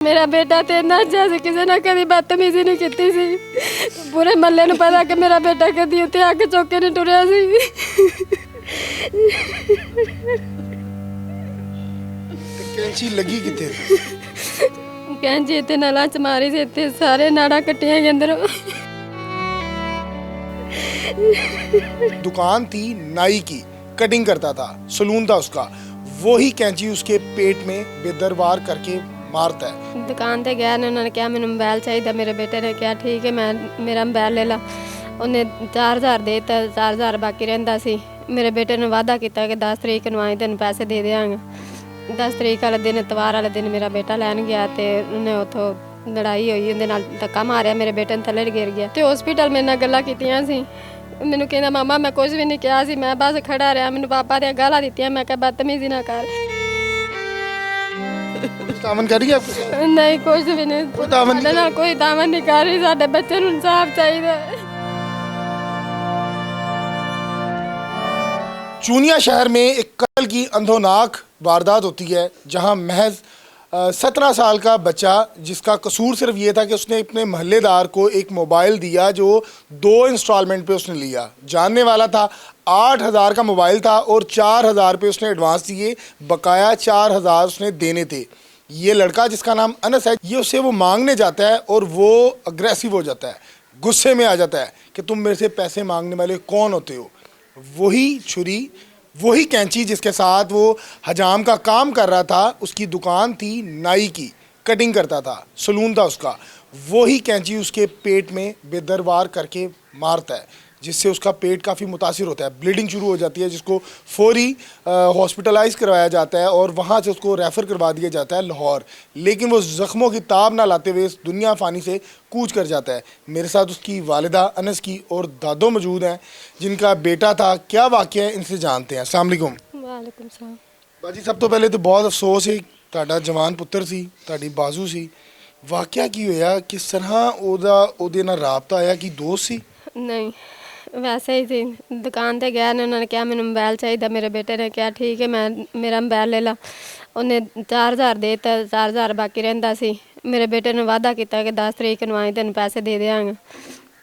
मेरा बेटा तो इन्ना अच्छा सी, किसी ने कभी बदतमीजी नहीं की सी। पूरे महल्ले नूं पता कि मेरा बेटा कभी उत्ते आके चौके नहीं टुरिया सी। कैंची लगी किथे? कैंची इत्ते नाला च मारी सी, इत्ते सारे नाड़ा कट्टियां गए अंदरों। दुकान थी नाई की, कटिंग करता था, सलून था उसका। वही कैंची उसके पेट में बेदरवार करके मारता है। दुकान ते गया ने उन्होंने कहा मैंने मोबाइल चाहिए। मेरे बेटे ने कहा ठीक है, मैं मेरा मोबाइल ले ला। उन्हें 4000 देता, 4000 बाकी रहिंदा सी। मेरे बेटे ने वादा किया कि 10 तरीक नूं आई तेन पैसे दे देंगे। 10 तरीक वाले दिन, इतवार वाले दिन मेरा बेटा लैन गया तो उन्हें उतों लड़ाई हुई, उन्हें नाल धक्का मारिया, मेरे बेटे ने थल्ले गिर गया। तो हॉस्पिटल मेरे नाल गल्लां कीतियां सी। मैनू कहना मामा मैं कुछ भी नहीं कहा सी, मैं बस खड़ा रहा। मैनू पापा दियां गालां दित्तियां, मैं कहा बदतमीजी ना कर। दामन कर रही है आपको? नहीं कुछ भी नहीं, कोई दामन नहीं साडे नाल कोई दामन नहीं कर रही। साडे बच्चे नूं इंसाफ चाहिए। चूनिया शहर में एक कत्ल की अंधोनाक वारदात होती है, जहां महज 17 साल का बच्चा, जिसका कसूर सिर्फ ये था कि उसने अपने महल्लेदार को एक मोबाइल दिया जो 2 इंस्टॉलमेंट पे उसने लिया। जानने वाला था, 8000 का मोबाइल था और 4000 रुपये उसने एडवांस दिए, बकाया 4000 उसने देने थे। ये लड़का जिसका नाम अनस है, ये उससे वो मांगने जाता है और वो अग्रेसिव हो जाता है, गुस्से में आ जाता है कि तुम मेरे से पैसे मांगने वाले कौन होते हो। वही छुरी, वही कैंची जिसके साथ वो हजाम का काम कर रहा था, उसकी दुकान थी नाई की, कटिंग करता था, सलून था उसका। वही कैंची उसके पेट में बेदरवार करके मारता है, जिससे उसका पेट काफ़ी मुतासिर होता है, ब्लीडिंग शुरू हो जाती है, जिसको फौरी हॉस्पिटलाइज करवाया जाता है और वहाँ से उसको रेफ़र करवा दिया जाता है लाहौर। लेकिन वो ज़ख्मों की ताब ना लाते हुए इस दुनिया फ़ानी से कूच कर जाता है। मेरे साथ उसकी वालिदा अनस की और दादो मौजूद हैं, जिनका बेटा था। क्या वाक़या है, इनसे जानते हैं। अस्सलाम वालेकुम। वालेकुम सलाम। बाजी, सब तो पहले तो बहुत अफसोस है, ਤੁਹਾਡਾ जवान पुत्र सी, ਤੁਹਾਡੀ बाजू सी। वाक़या की होया, किस तरह ਉਹਦੇ ਨਾਲ ਰਾਬਤਾ आया, कि दोस्त सी? नहीं वैसे ही थी। दुकान ते गया ने उन्होंने कहा मैंने मोबाइल चाहिए। मेरे बेटे ने कहा ठीक है, मैं मेरा मोबाइल ले ला। उन्हें 4000 देता, 4000 बाकी रहिंदा सी। मेरे बेटे ने वादा किया कि 10 तरीक नूं आई तेन पैसे दे देंगे।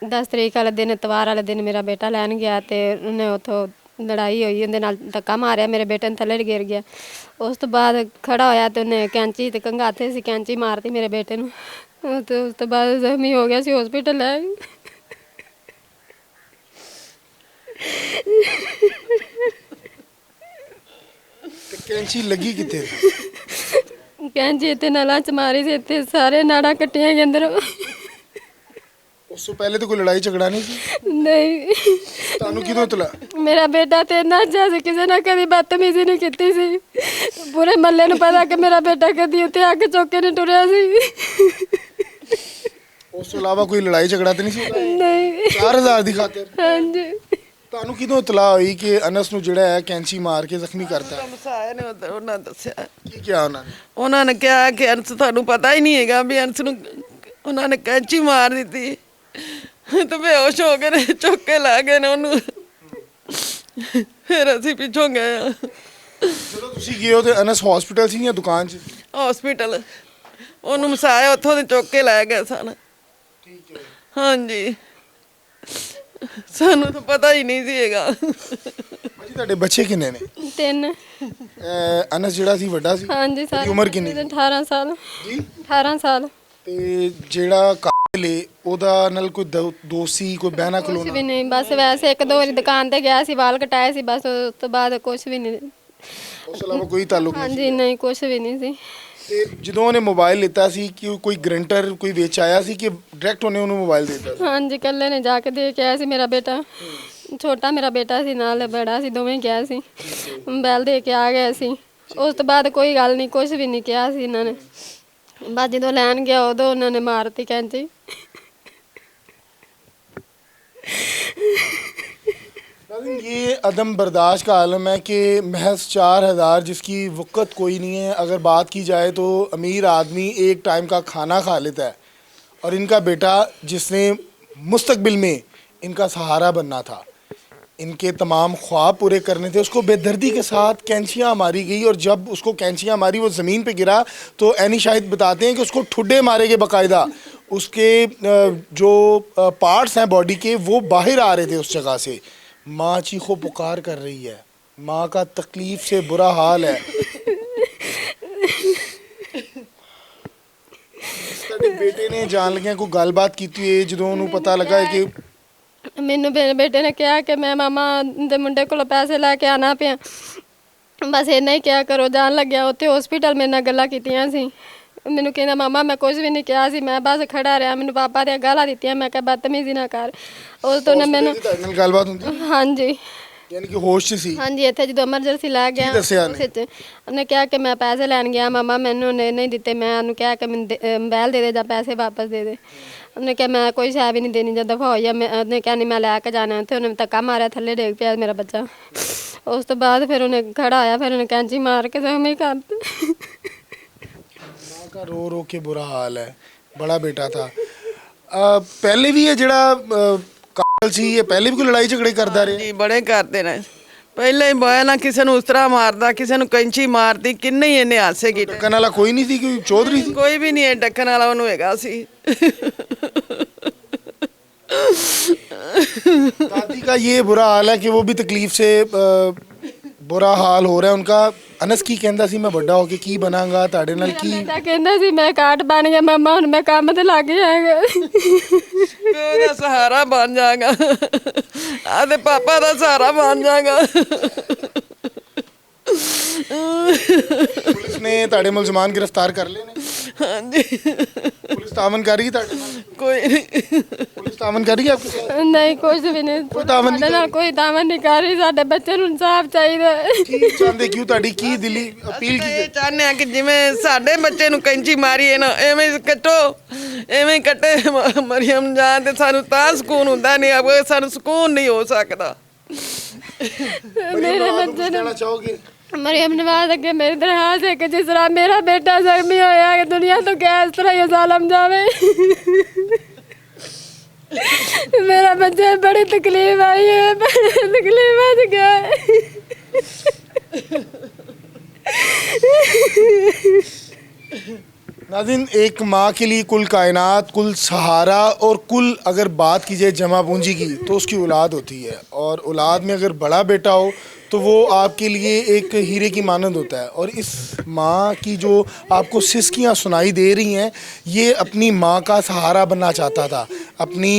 10 तरीक वाले दिन, इतवार वाले दिन मेरा बेटा लैन गया तो उन्हें उतों लड़ाई हुई, उन्हें नाल धक्का मारिया, मेरे बेटे ने थल्ले गिर गया। उस तो बाद खड़ा होया तो उन्हें कैंची ते कंघाते सी कैंची मारती मेरे बेटे नूं। तो उस तो बाद जख्मी हो गया सी, हॉस्पिटल लै गए। ਤੇ ਕੈਂਚੀ ਲੱਗੀ ਕਿੱਥੇ? कैंची इत्ते नाला च मारी सी, इत्ते सारे नाड़ा कट्टियां गए अंदरों। ਉਸ ਤੋਂ ਪਹਿਲੇ ਤਾਂ ਕੋਈ ਲੜਾਈ ਝਗੜਾ ਨਹੀਂ ਸੀ? नहीं ਤੁਹਾਨੂੰ ਕਿਦੋਂ ਇਤਲਾ? मेरा बेटा तो इन्ना अच्छा सी, किसी ने कभी बदतमीजी नहीं की सी। पूरे महल्ले नूं पता कि मेरा बेटा कभी उत्ते आके चौके नहीं टुरिया सी। ਉਸ ਤੋਂ ਇਲਾਵਾ ਕੋਈ ਲੜਾਈ ਝਗੜਾ ਤਾਂ ਨਹੀਂ ਸੀ? नहीं 4000 ਦੀ ਖਾਤਰ? हाँ जी। ਤੁਹਾਨੂੰ ਕਿਦੋਂ ਇਤਲਾ ਹੋਈ ਕਿ ਅਨਸ ਨੂੰ ਜਿਹੜਾ ਹੈ ਕੈਂਚੀ ਮਾਰ ਕੇ ਜ਼ਖਮੀ ਕਰਤਾ? ਮਸਾਇਆ ਨੇ ਉਹਨਾਂ ਦੱਸਿਆ। ਕੀ ਕਿਹਾ ਉਹਨਾਂ ਨੇ? ਉਹਨਾਂ ਨੇ ਕਿਹਾ ਕਿ ਅੰਸ ਤੁਹਾਨੂੰ ਪਤਾ ਹੀ ਨਹੀਂ ਹੈਗਾ ਵੀ ਅੰਸ ਨੂੰ ਉਹਨਾਂ ਨੇ ਕੈਂਚੀ ਮਾਰ ਦਿੱਤੀ ਤੇ ਬੇਹੋਸ਼ ਹੋ ਕੇ ਚੁੱਕ ਕੇ ਲੈ ਗਏ ਨੇ ਉਹਨੂੰ। ਫਿਰ ਅਸੀਂ ਪਿੱਛੋਂ ਗਏ ਆ। ਜਦੋਂ ਤੁਸੀਂ ਗਏ ਹੋ ਤੇ ਅਨਸ ਹਸਪੀਟਲ ਸੀ ਜਾਂ ਦੁਕਾਨ 'ਚ? ਹਸਪੀਟਲ ਉਹਨੂੰ ਮਸਾਇਆ, ਉੱਥੋਂ ਦੇ ਚੁੱਕ ਕੇ ਲੈ ਗਏ ਸਨ। ਠੀਕ ਹੈ। ਹਾਂਜੀ, ਸਾਨੂੰ ਤਾਂ ਪਤਾ ਹੀ ਨਹੀਂ ਸੀ ਹੈਗਾ। ਭਾਜੀ, ਤੁਹਾਡੇ ਬੱਚੇ ਕਿੰਨੇ ਨੇ? 3। ਅਨਸ ਜਿਹੜਾ ਸੀ ਵੱਡਾ ਸੀ? हाँ जी। ਉਹਦੀ ਉਮਰ ਕਿੰਨੀ? 18 साल। ਜੀ। 18 साल। ਤੇ ਜਿਹੜਾ ਕਾਤਲ ਏ ਉਹਦਾ ਨਾਲ ਕੋਈ ਦੋਸਤੀ, ਕੋਈ ਬਹਿਣਾ कुछ भी ਖਲੋਣਾ? नहीं, बस वैसे एक दो बारी दुकान ते गया सी, बाल कटाए सी, बस उस तो बाद कुछ भी नहीं। ਉਸ ਤੋਂ ਇਲਾਵਾ ਕੋਈ ਤਾਲੁਕ हाँ ਨਹੀਂ? जी नहीं, कुछ भी नहीं सी। ਤੇ ਜਦੋਂ ਉਹਨੇ ਮੋਬਾਈਲ ਲਿੱਤਾ ਸੀ ਕਿ ਕੋਈ ਗਰੰਟਰ ਕੋਈ ਵੇਚ ਆਇਆ ਸੀ ਕਿ ਡਾਇਰੈਕਟ ਉਹਨੇ ਉਹਨੂੰ ਮੋਬਾਈਲ ਦੇ ਦਿੱਤਾ ਸੀ? हाँ जी, कल्ले ने जाके दे के आया सी। मेरा बेटा छोटा, मेरा बेटा सी नाल बड़ा सी, दोवें गया सी। मोबाइल दे के आ गया सी। उस तो बाद कोई गल नहीं, कुछ भी नहीं कहा सी इन्होंने। बस जो लैन गया उदों उन्होंने मारती कैंची। नाज़रीन, ये अदम बर्दाश्त का आलम है कि महज 4000, जिसकी वक़्त कोई नहीं है। अगर बात की जाए तो अमीर आदमी एक टाइम का खाना खा लेता है, और इनका बेटा जिसने मुस्तकबिल में इनका सहारा बनना था, इनके तमाम ख्वाब पूरे करने थे, उसको बेदर्दी के साथ कैंचियाँ मारी गई। और जब उसको कैंचियाँ मारी वो ज़मीन पे गिरा तो एनी शाहिद बताते हैं कि उसको ठुड्डे मारे गए बाकायदा। उसके जो पार्ट्स हैं बॉडी के वो बाहर आ रहे थे उस जगह से। माँ चीखो पुकार कर रही है, माँ का तकलीफ़ से बुरा हाल है। ਤੁਹਾਡੇ ਬੇਟੇ ਨੇ ਜਾਣ ਲੱਗਿਆ ਕੋਈ ਗੱਲਬਾਤ ਕੀਤੀ ਹੈ ਜਦੋਂ ਉਹਨੂੰ ਪਤਾ ਲੱਗਾ ਕਿ ਮੈਨੂੰ ਮੇਰੇ ਬੇਟੇ ਨੇ ਕਿਹਾ ਕਿ ਮੈਂ ਮਾਮਾ ਦੇ ਮੁੰਡੇ ਕੋਲੋਂ ਪੈਸੇ ਲੈ ਕੇ ਆਣਾ ਪਿਆ, ਬਸ ਇੰਨਾ ਹੀ ਕਿਹਾ ਕਰੋ। ਜਾਣ ਲੱਗਿਆ ਉੱਥੇ ਹਸਪੀਟਲ ਮੇਰੇ ਨਾਲ ਗੱਲਾਂ ਕੀਤੀਆਂ ਸੀ। ਮੈਨੂੰ ਕਹਿੰਦਾ ਮਾਮਾ ਮੈਂ ਕੁਝ ਵੀ ਨਹੀਂ ਕਿਹਾ ਸੀ, ਮੈਂ ਬਸ ਖੜਾ ਰਿਹਾ। ਮੈਨੂੰ ਪਾਪਾ ਦੀਆਂ ਗਾਲਾਂ ਦਿੱਤੀਆਂ, ਮੈਂ ਕਿਹਾ ਬਦਤਮੀਜ਼ੀ ਨਾ ਕਰ। ਉਸ ਤੋਂ ਨਾ ਮੈਨੂੰ ਤੁਹਾਡੇ ਨਾਲ ਗੱਲਬਾਤ ਹੁੰਦੀ ਹਾਂਜੀ ਯਾਨੀ ਕਿ ਹੋਸ਼ 'ਚ ਸੀ? ਹਾਂਜੀ, ਇੱਥੇ ਜਦੋਂ ਐਮਰਜੈਂਸੀ ਲੈ ਗਿਆ ਦੱਸਿਆ ਉਹਨੇ? ਉਸ 'ਚ ਉਹਨੇ ਕਿਹਾ ਕਿ ਮੈਂ ਪੈਸੇ ਲੈਣ ਗਿਆ ਮਾਮਾ, ਮੈਨੂੰ ਉਹਨੇ ਨਹੀਂ ਦਿੱਤੇ। ਮੈਂ ਉਹਨੂੰ ਕਿਹਾ ਕਿ ਮੈਨੂੰ ਮੋਬਾਈਲ ਦੇ ਦੇ ਜਾਂ ਪੈਸੇ ਵਾਪਸ ਦੇ ਦੇ। ਉਹਨੇ ਕਿਹਾ ਮੈਂ ਕੋਈ ਸ਼ੈ ਵੀ ਨਹੀਂ ਦੇਣੀ, ਜਦ ਦਫਾ ਹੋਈ ਆ। ਉਹਨੇ ਕਿਹਾ ਨਹੀਂ ਮੈਂ ਲੈ ਕੇ ਜਾਣਾ। ਉੱਥੇ ਉਹਨੇ ਧੱਕਾ ਮਾਰਿਆ, ਥੱਲੇ ਡਿੱਗ ਪਿਆ ਮੇਰਾ ਬੱਚਾ। ਉਸ ਤੋਂ ਬਾਅਦ ਫਿਰ ਉਹਨੇ ਖੜਾ ਆਇਆ, ਫਿਰ ਉਹਨੇ ਕੈਂਚੀ ਮਾਰ ਕੇ ਜ਼ਖਮੀ ਕਰ ਦਿੱਤੇ। माँ का रो रो के बुरा हाल है। बड़ा बेटा था। पहले भी ये जड़ा कातल सी, ये पहले भी कोई लड़ाई झगड़े करता रहे? ਜੀ ਬੜੇ ਕਰਦੇ ਨੇ। ਪਹਿਲੇ ਹੀ ਬੋਇਆ ਨਾ ਕਿਸੇ ਨੂੰ ਉਸ ਤਰ੍ਹਾਂ ਮਾਰਦਾ, ਕਿਸੇ ਨੂੰ ਕੈਂਚੀ ਮਾਰਦੀ, ਕਿੰਨੇ ਹੀ ਇਹਨੇ ਹਾਸੇ ਕੀਤੇ। डकन वाला कोई नहीं थी, कोई चौधरी थी? ਕੋਈ ਵੀ ਨਹੀਂ ਇਹ ਡੱਕਣ ਵਾਲਾ, ਉਹਨੂੰ ਹੈਗਾ ਸੀ। दादी का ये बुरा हाल है कि वो भी तकलीफ से बुरा हाल हो रहा है उनका। अनस की कहता सी मैं बड़ा होके की बनांगा, ਤੁਹਾਡੇ ਨਾਲ ਕੀ ਬੇਟਾ ਕਹਿੰਦਾ ਸੀ ਮੈਂ ਕਾਟ ਬਣ ਗਿਆ ਮਾਮਾ, ਹੁਣ ਮੈਂ ਕੰਮ ਤੇ ਲੱਗ ਜਾਵਾਂਗਾ। ਉਹਦਾ ਸਹਾਰਾ ਬਣ ਜਾਗਾ, ਆਦੇ ਪਾਪਾ ਦਾ ਸਹਾਰਾ ਬਣ ਜਾਗਾ। पुलिस ने ਤੁਹਾਡੇ ਮੁਲਜ਼ਮਾਨ गिरफ्तार कर लिए ने? ਹਾਂਜੀ, पुलिस तावन कर रही है ਤੁਹਾਡੇ ਨਾਲ? ਕੋਈ ਨਹੀਂ। पुलिस तावन कर रही है आपके साथ? ਨਹੀਂ ਕੁਝ ਵੀ ਨਹੀਂ, ਕੋਈ ਦਾਅਵਾ ਨਹੀਂ ਸਾਡੇ ਨਾਲ ਕੋਈ ਦਾਅਵਾ ਨਹੀਂ ਕਰ ਰਹੀ। ਸਾਡੇ ਬੱਚੇ ਨੂੰ ਇਨਸਾਫ ਚਾਹੀਦਾ ਹੈ। ਕੀ ਚਾਹੁੰਦੇ, ਕਿਉਂ ਤੁਹਾਡੀ ਕੀ ਦਿਲੀ ਅਪੀਲ ਕੀ ਇਹ ਚਾਹੁੰਦੇ ਆ ਕਿ ਜਿਵੇਂ ਸਾਡੇ ਬੱਚੇ ਨੂੰ ਕੈਂਚੀ ਮਾਰੀ ਹੈ ਨਾ, ਐਵੇਂ ਹੀ ਕੱਟੋ, ਐਵੇਂ ਹੀ ਕੱਟੇ ਮਰੀਮ ਜਾਨ। ਤੇ ਸਾਨੂੰ ਤਾਂ ਸਕੂਨ ਹੁੰਦਾ ਨਹੀਂ, ਆਪ ਸਾਨੂੰ ਸਕੂਨ ਨਹੀਂ ਹੋ ਸਕਦਾ। ਮੇਰੇ ਬੱਚੇ ਨੂੰ ਕਹਿਣਾ ਚਾਹੋਗੇ? ਮਰੀਮ ਨਵਾਜ਼ ਅੱਗੇ ਮੇਰੀ ਦਰਖਾਸਤ ਹੈ ਕਿ ਜਿਸ ਤਰ੍ਹਾਂ ਮੇਰਾ ਬੇਟਾ ਜ਼ਖਮੀ ਹੋਇਆ ਕਿ ਦੁਨੀਆ ਤੋਂ ਕਿਆ ਇਸ ਤਰ੍ਹਾਂ ਇਹ ਜ਼ਾਲਮ ਜਾਵੇ। मेरा बच्चा बड़ी तकलीफ आई है, बड़ी तकलीफ आ गया है। नाज़रीन, एक माँ के लिए कुल कायनात, कुल सहारा और कुल अगर बात की जाए जमा पूंजी की तो उसकी औलाद होती है। और औलाद में अगर बड़ा बेटा हो तो वो आपके लिए एक हीरे की मानंद होता है। और इस माँ की जो आपको सिसकियाँ सुनाई दे रही हैं, ये अपनी माँ का सहारा बनना चाहता था, अपनी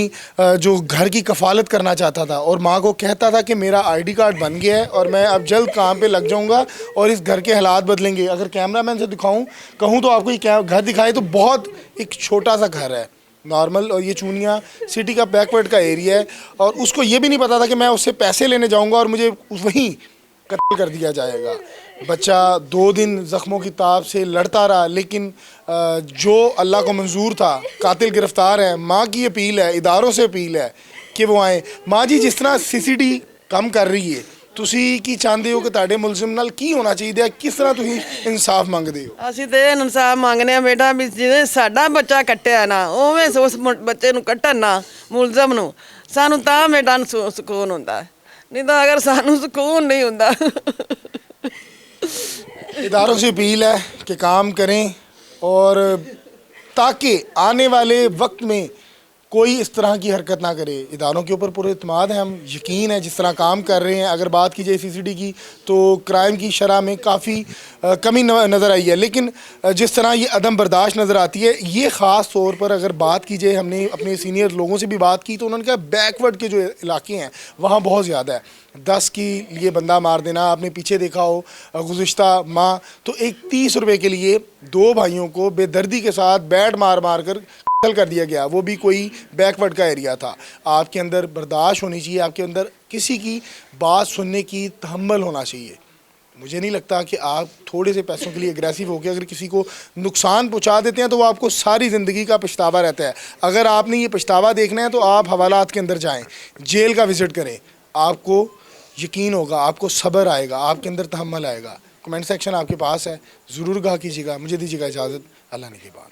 जो घर की कफ़ालत करना चाहता था। और माँ को कहता था कि मेरा आईडी कार्ड बन गया है और मैं अब जल्द काम पे लग जाऊँगा और इस घर के हालात बदलेंगे। अगर कैमरामैन से दिखाऊँ कहूँ तो आपको ये घर दिखाए तो बहुत एक छोटा सा घर है नॉर्मल। और ये चूनिया सिटी का बैकवर्ड का एरिया है। और उसको ये भी नहीं पता था कि मैं उससे पैसे लेने जाऊंगा और मुझे वहीं कत्ल कर दिया जाएगा। बच्चा 2 दिन ज़ख्मों की ताप से लड़ता रहा, लेकिन जो अल्लाह को मंजूर था, कातिल गिरफ़्तार है। माँ की अपील है, इदारों से अपील है कि वो आएँ। माँ जी, जिस तरह CCD कम कर रही है, ਤੁਸੀਂ ਕੀ ਚਾਹੁੰਦੇ ਹੋ ਕਿ ਤੁਹਾਡੇ ਮੁਲਜ਼ਮ ਨਾਲ ਕੀ ਹੋਣਾ ਚਾਹੀਦਾ ਹੈ? ਕਿਸ ਤਰ੍ਹਾਂ ਤੁਸੀਂ ਇਨਸਾਫ ਮੰਗਦੇ ਹੋ? ਅਸੀਂ ਤੇ ਇਨਸਾਫ ਮੰਗਨੇ ਆ ਬੇਟਾ, ਵੀ ਜਿਵੇਂ ਸਾਡਾ ਬੱਚਾ ਕੱਟਿਆ ਨਾ, ਉਵੇਂ ਉਸ ਬੱਚੇ ਨੂੰ ਕੱਟਣ ਨਾ, ਮੁਲਜ਼ਮ ਨੂੰ। ਸਾਨੂੰ ਤਾਂ ਬੇਟਾ ਨੂੰ ਸਕੂਨ ਹੁੰਦਾ, ਨਹੀਂ ਤਾਂ ਅਗਰ ਸਾਨੂੰ ਸਕੂਨ नहीं ਹੁੰਦਾ। इदारों से अपील है कि काम करें और ताकि आने वाले वक्त में कोई इस तरह की हरकत ना करे। इदारों के ऊपर पूरे इत्मीनान है, हम यकीन है जिस तरह काम कर रहे हैं। अगर बात की जाए CCD की तो क्राइम की शरह में काफ़ी कमी नज़र आई है, लेकिन जिस तरह ये अदम बर्दाश्त नज़र आती है, ये ख़ास तौर पर अगर बात की जाए, हमने अपने सीनियर लोगों से भी बात की तो उन्होंने कहा बैकवर्ड के जो इलाके हैं वहाँ बहुत ज़्यादा है। 10 के लिए बंदा मार देना, आपने पीछे देखा हो गुज़िश्ता माह तो एक 30 रुपये के लिए 2 भाइयों को बेदर्दी के साथ बैट मार मार कर कत्ल कर दिया गया, वो भी कोई बैकवर्ड का एरिया था। आपके अंदर बर्दाश्त होनी चाहिए, आपके अंदर किसी की बात सुनने की तहम्मुल होना चाहिए। मुझे नहीं लगता कि आप थोड़े से पैसों के लिए एग्रेसिव होकर अगर किसी को नुकसान पहुंचा देते हैं तो वो आपको सारी ज़िंदगी का पछतावा रहता है। अगर आपने ये पछतावा देखना है तो आप हवालात के अंदर जाएं, जेल का विज़िट करें, आपको यकीन होगा, आपको सब्र आएगा, आपके अंदर तहम्मुल आएगा। कमेंट सेक्शन आपके पास है, ज़रूर कहा कीजिएगा। मुझे दीजिएगा इजाज़त। अल्लाह निगहबान।